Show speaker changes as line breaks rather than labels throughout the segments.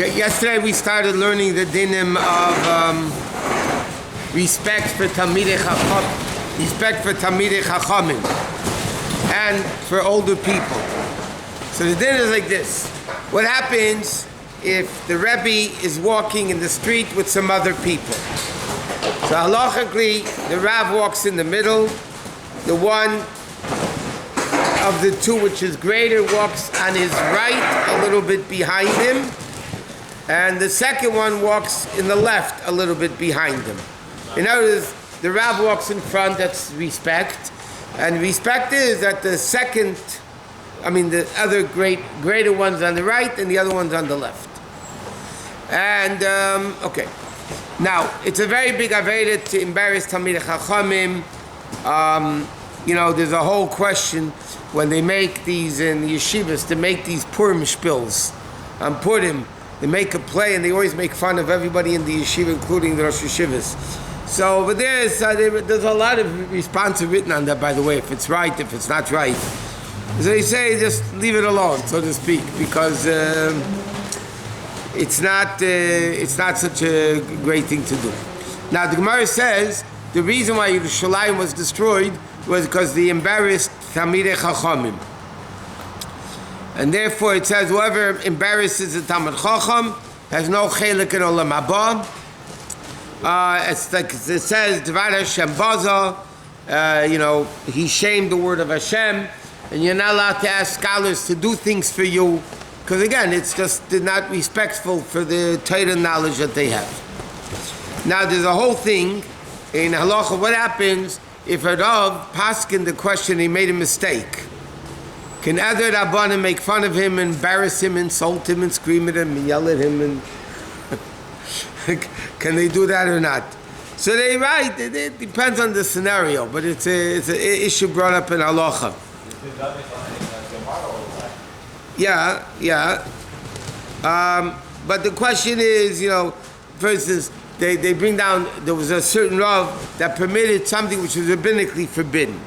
Okay, yesterday we started learning the dinim of respect for Talmidei Chachamim and for older people. So the din is like this. What happens if the Rabbi is walking in the street with some other people? So halachically, the Rav walks in the middle. The one of the two which is greater walks on his right, a little bit behind him. And the second one walks in the left, a little bit behind him. In other words, the Rav walks in front, that's respect. And respect is that the the other greater one's on the right and the other one's on the left. And, okay. Now, it's a very big aveda to embarrass Talmidei Chachamim. There's a whole question when they make these in the yeshivas, to make these Purim spills on Purim. They make a play and they always make fun of everybody in the yeshiva, including the Rosh Yeshivas. So, but there's a lot of response written on that, by the way, if it's right, if it's not right. So they say just leave it alone, so to speak, because it's not such a great thing to do. Now the Gemara says the reason why Yerushalayim was destroyed was because they embarrassed Talmidei Chachamim. And therefore it says whoever embarrasses a Talmid Chacham has no chelik in Olam Haba. It's like it says, Dvar Hashem Baza, he shamed the word of Hashem, and you're not allowed to ask scholars to do things for you, because again, it's just not respectful for the Torah knowledge that they have. Now there's a whole thing in Halacha, what happens if a Rav paskin the question, he made a mistake? Can other Rabbanim make fun of him, embarrass him, insult him, and scream at him, and yell at him, and can they do that or not? So they write, it depends on the scenario, but it's an issue brought up in Halacha. Yeah. But the question is, for instance, they bring down, there was a certain Rav that permitted something which was rabbinically forbidden.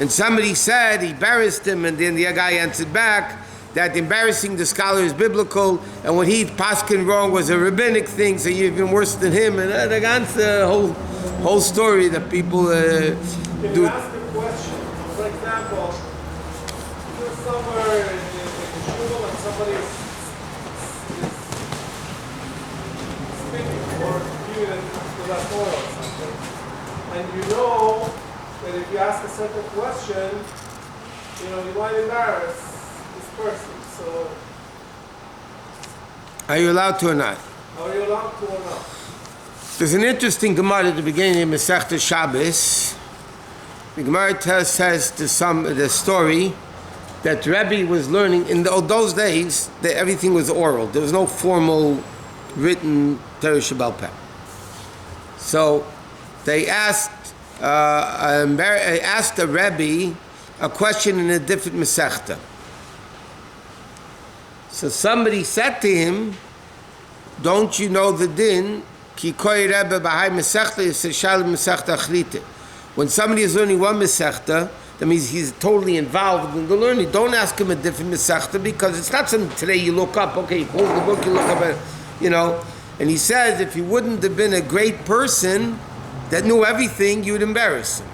And somebody said, he embarrassed him, and then the guy answered back that embarrassing the scholar is biblical, and what he paskin wrong was a rabbinic thing, so you're even worse than him, and that's the whole story that people do.
If you ask a question, for example, you're somewhere in shul and somebody is speaking or viewing to that Torah or something, and you know that if you ask a certain question, you might embarrass this person. So,
are you allowed to or not?
Are you allowed to or not?
There's an interesting Gemara at the beginning of Masechta Shabbos. The Gemara says the story that Rabbi was learning in those days. That everything was oral. There was no formal written Torah Shebal Peh. So they asked the Rabbi a question in a different Masechta. So somebody said to him, "Don't you know the din? Ki koi Rebbe b'hai Masechta yisashal Masechta achlite." When somebody is learning one Masechta, that means he's totally involved in the learning. Don't ask him a different Masechta, because it's not something today you look up. Okay, you close the book, you look up, And he says, if he wouldn't have been a great person that knew everything, you would embarrass him.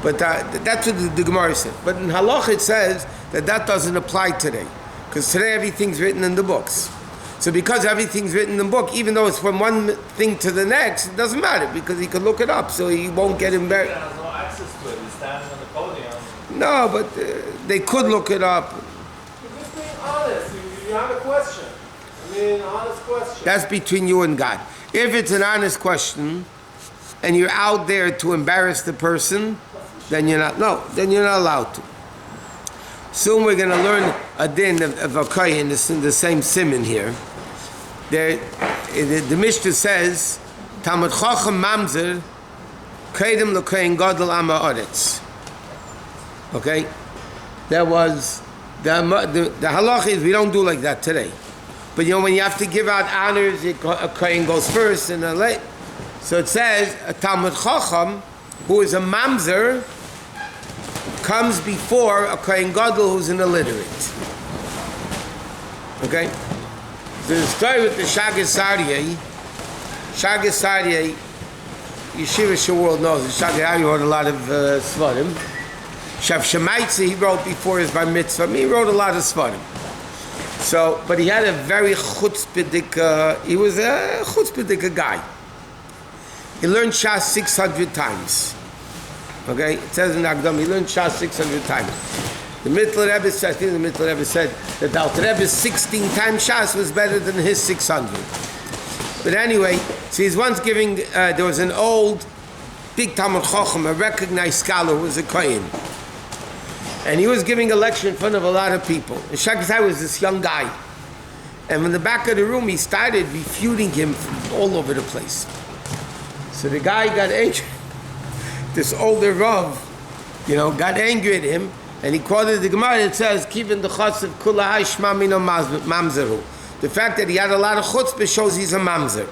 But that's what the Gemara said. But in Halacha it says that doesn't apply today, because today everything's written in the books. So because everything's written in the book, even though it's from one thing to the next, it doesn't matter, because he can look it up, so he won't get embarrassed.
He has no access to it. He's standing on the podium.
No, but they could look it up.
You're just being honest. You have a question. Honest question.
That's between you and God. If it's an honest question, and you're out there to embarrass the person, then you're not allowed to. Soon we're going to learn a din of a kohen in the same siman here. The Mishnah says, Talmid Chacham Mamzer Kedem L'Kohen Gadol Ama Oretz. Okay? That was, the halacha is we don't do like that today. But when you have to give out honors, a kohen goes first and a late. So it says, a Talmid Chacham, who is a mamzer, comes before a Kohen Gadol who's an illiterate. Okay? So the story with the Shagas Aryeh, Yeshiva Shaworld knows, the Shagas Aryeh wrote a lot of Svarim. Shav Shemaitzi, he wrote before his Bar Mitzvah, he wrote a lot of Svarim. So, but he had a very chutzpahdik, he was a chutzpahdik guy. He learned Shas 600 times. Okay? It says in Agdam, he learned Shas 600 times. The Mittler Rebbe said, I think the Mittler Rebbe said that the Alter Rebbe's 16 times Shas was better than his 600. But anyway, so he's once giving, there was an old, big Talmud Chacham, a recognized scholar who was a Kohen. And he was giving a lecture in front of a lot of people. And Shagasai was this young guy. And in the back of the room, he started refuting him from all over the place. So the guy got angry. This older Rav, got angry at him. And he quoted the Gemara and says, Kivin the chutz of kula shma mino mamzeru. The fact that he had a lot of chutzpah shows he's a mamzer.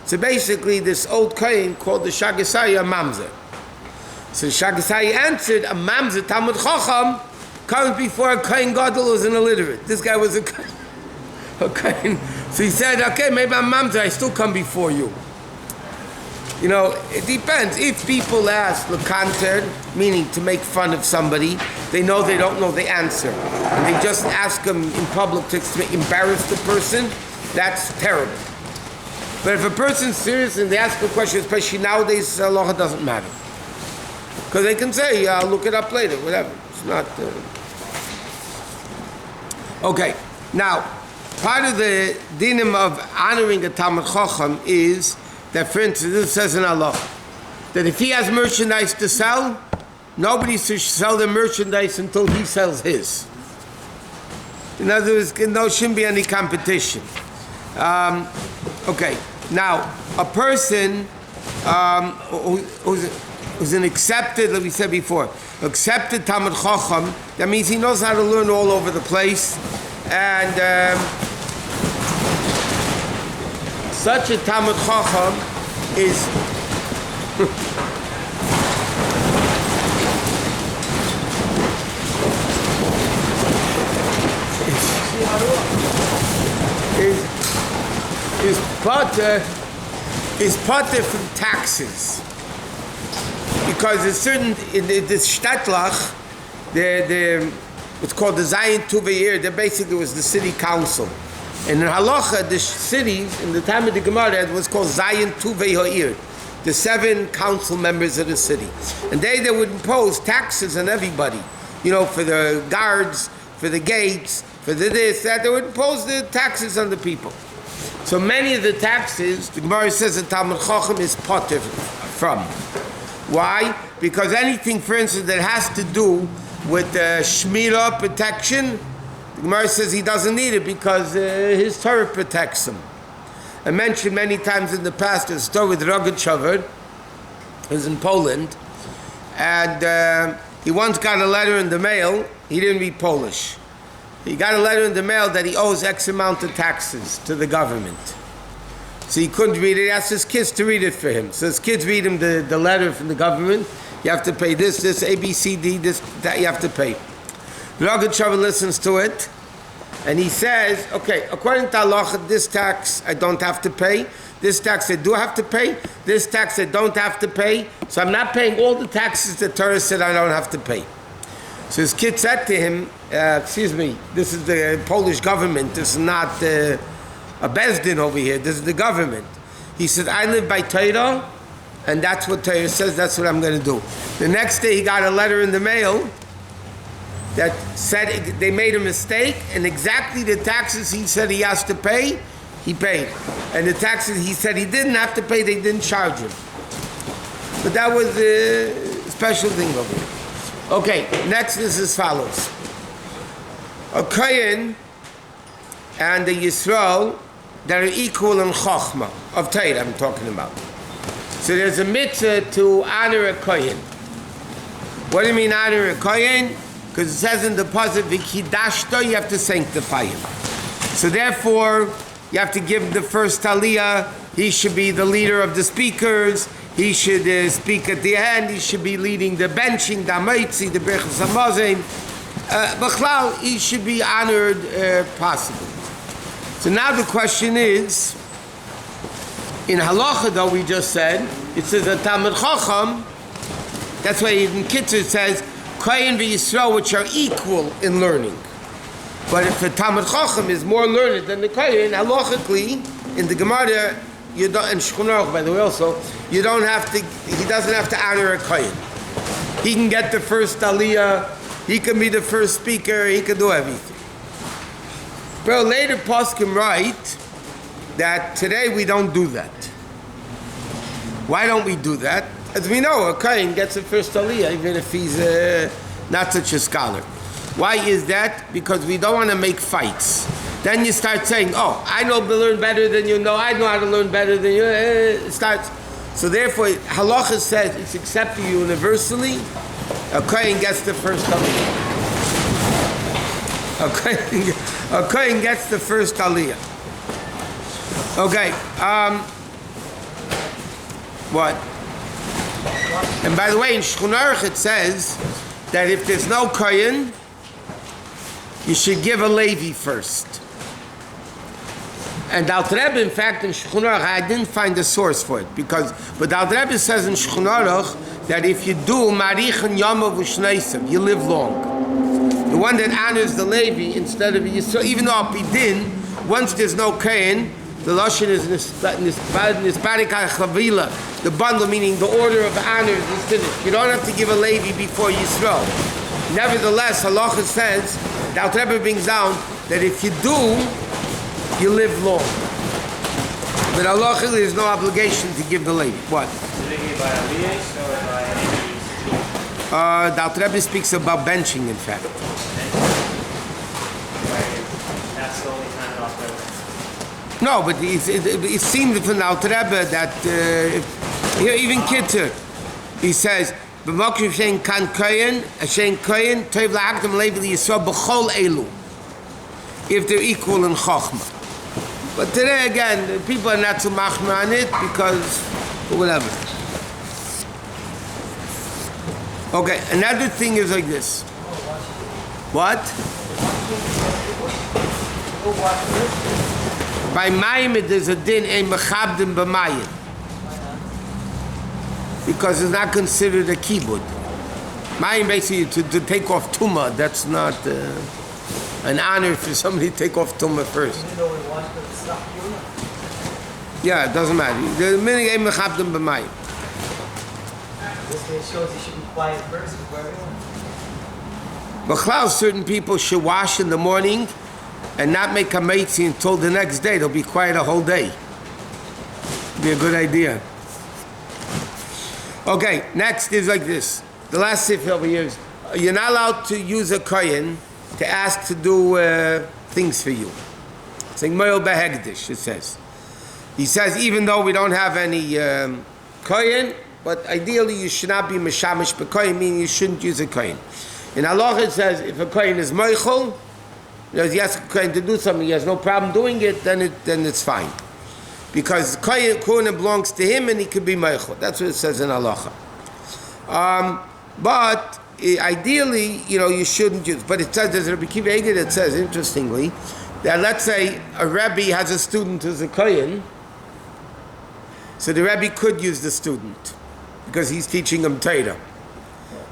So basically, this old Kohen called the Shagasai a mamzer. So Shagasai answered, a mamzer Talmud Chacham comes before a Kohen Gadol who's an illiterate. This guy was a Kohen. So he said, okay, maybe I'm mamzer, I still come before you. It depends. If people ask lekanter, meaning to make fun of somebody, they know they don't know the answer, and they just ask them in public to embarrass the person, that's terrible. But if a person's serious and they ask a question, especially nowadays, Halacha doesn't matter. Because they can say, I'll look it up later, whatever. It's not... Okay, now, part of the dinim of honoring a Talmud Chacham is that, for instance, this says in Allah, that if he has merchandise to sell, nobody should sell the merchandise until he sells his. In other words, there shouldn't be any competition. Okay, now, a person who's an accepted, like we said before, accepted Talmud Chacham, that means he knows how to learn all over the place, and such a Talmud Chacham is is potter from taxes, because it's certain in this Stadtlach, what's called the Zion Tuvayir, that basically was the city council. And in Halacha, the city, in the time of the Gemara, it was called Zion Tuvei Ha'ir, the 7 council members of the city. And they would impose taxes on everybody, for the guards, for the gates, for the this, that, they would impose the taxes on the people. So many of the taxes, the Gemara says that Talmud Chacham is potter from. Why? Because anything, for instance, that has to do with Shmirah, protection, the Gemara says he doesn't need it because his Torah protects him. I mentioned many times in the past a story with Rogachover, who's in Poland, and he once got a letter in the mail. He didn't read Polish. He got a letter in the mail that he owes X amount of taxes to the government. So he couldn't read it. He asked his kids to read it for him. So his kids read him the letter from the government. You have to pay this, A, B, C, D, this, that you have to pay. Rogachover listens to it, and he says, okay, according to Halacha, this tax I don't have to pay, this tax I do have to pay, this tax I don't have to pay, so I'm not paying all the taxes that Torah said I don't have to pay. So his kid said to him, excuse me, this is the Polish government, this is not a Bezdin over here, this is the government. He said, I live by Torah, and that's what Torah says, that's what I'm going to do. The next day he got a letter in the mail that said they made a mistake, and exactly the taxes he said he has to pay, he paid. And the taxes he said he didn't have to pay, they didn't charge him. But that was a special thing over here. Okay, next is as follows. A Kohen and the Yisrael that are equal in Chochmah, of Torah I'm talking about. So there's a mitzvah to honor a Kohen. What do you mean honor a Kohen? Because it says in the pasuk, "V'kidashto," you have to sanctify him. So therefore, you have to give him the first aliyah. He should be the leader of the speakers. He should speak at the end. He should be leading the benching, the amitzi, the berachos hamazon. B'chlal, he should be honored possibly. So now the question is, in Halacha though we just said, it says a Talmid Chacham, that's why in Kitzur it says, Kohen v'Yisrael, which are equal in learning. But if the Talmid Chacham is more learned than the Kohen, halachically, in the Gemara, you don't, and Shulchan Aruch, by the way, also, he doesn't have to honor a Kohen. He can get the first aliyah, he can be the first speaker, he can do everything. Bro, later poskim write that today we don't do that. Why don't we do that? As we know, a Kohen gets the first aliyah, even if he's not such a scholar. Why is that? Because we don't want to make fights. Then you start saying, oh, I know to learn better than you. No, I know how to learn better than you. It starts. So therefore, Halacha says it's accepted universally. A Kohen gets the first aliyah. A Kohen gets the first aliyah. Okay. What? And by the way, in Shulchan Aruch it says that if there's no Kohen, you should give a Levi first. And Alter Rebbe, in fact, in Shulchan Aruch, I didn't find a source for it, but Alter Rebbe says in Shulchan Aruch that if you do Marichen Yamav U'Shneisem, you live long. The one that honors the Levi instead of Yisrael, even though Apidin, once there's no Kohen, the Lashon is Nisbarika Chavila, the bundle, meaning the order of honors is finished. You don't have to give a Levi before Yisrael. Nevertheless, Halacha says, the Alter Rebbe brings down that if you do, you live long. But Halacha, there's no obligation to give the Levi. What?
Did they give by aliyahs or by
The Alter Rebbe speaks about benching, in fact.
That's the only time off ever.
No, but it seemed from the Alter Rebbe that here even Kitzur, he says, "B'mokim shein kan kohen, shein kohen, toiv la'akdam levi liyisrael b'chol elu." If they're equal in chokhmah. But today again, people are not so machmir on it because whatever. Okay, another thing is like this. What? By Mayim, there's a din, a mechabdim b'mayim. Because it's not considered a kibbud. Mayim basically to take off tumah, that's not an honor for somebody to take off tumah first. Yeah, it doesn't matter. The meaning a mechabdim b'mayim.
This shows you should be quiet first before everyone.
B'chlal, certain people should wash in the morning and not make a meitzi until the next day. They'll be quiet a whole day. Be a good idea. Okay, next is like this. The last sif over here is, you're not allowed to use a kohen to ask to do things for you. It's like Moel Behegdish, it says. He says, even though we don't have any kohen, but ideally you should not be meshamish b'kohen, meaning you shouldn't use a kohen. In Halacha it says, if a kohen is meichel, he asks a kohen to do something, he has no problem doing it, then it's fine. Because kohen belongs to him and he could be meichel. That's what it says in Halacha. But ideally, you shouldn't use. But it says, there's Rabbi Kiva Eger that says, interestingly, that let's say a Rabbi has a student who's a kohen, so the Rabbi could use the student because he's teaching him Torah.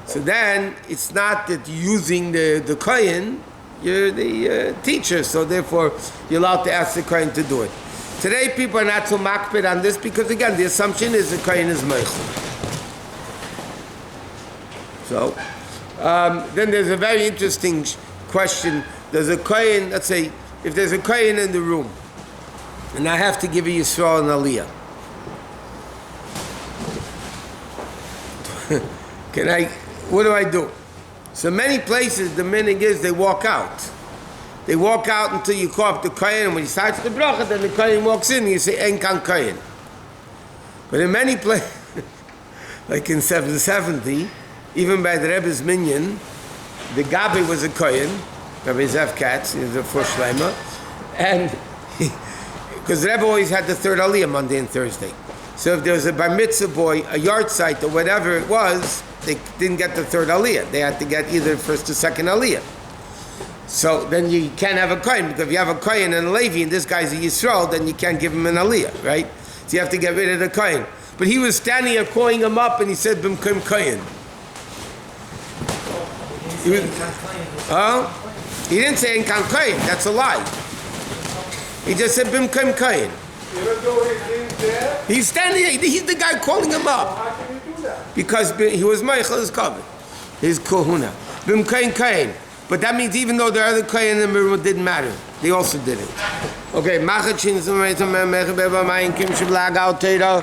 So then it's not that using the kohen, you're the teacher, so therefore you're allowed to ask the kohen to do it. Today people are not so makpid on this because again the assumption is the kohen is meichel. So then there's a very interesting question. There's a kohen, let's say, if there's a kohen in the room and I have to give a Yisrael an aliyah, what do I do? So many places the minig is they walk out. They walk out until you call up the kohen, and when he starts the bracha, then the kohen walks in and you say, En kan kohen. But in many places, like in 770, even by the Rebbe's minyan, the Gabi was a kohen, Rabbi Zev Katz, he was a first shleimer, and because the Rebbe always had the third aliyah Monday and Thursday. So if there was a bar mitzvah boy, a yard site, or whatever it was, they didn't get the third aliyah. They had to get either first or second aliyah. So then you can't have a kohen, because if you have a kohen and a Levi and this guy's a Yisrael, then you can't give him an aliyah, right? So you have to get rid of the kohen. But he was standing here calling him up and he said, Bimkim kohen. He didn't say Inkan kohen, that's a lie. He just said Bimkim kohen.
Even though he's there,
He's standing here, he's the guy calling him up.
how can you do that?
Because he was Meichel his cover, his kohuna. Bimkim kohen. But that means even though the other kohen in the room didn't matter, they also did it. Okay, Machat Shin Zimmer Kim Shiblag Al Teda.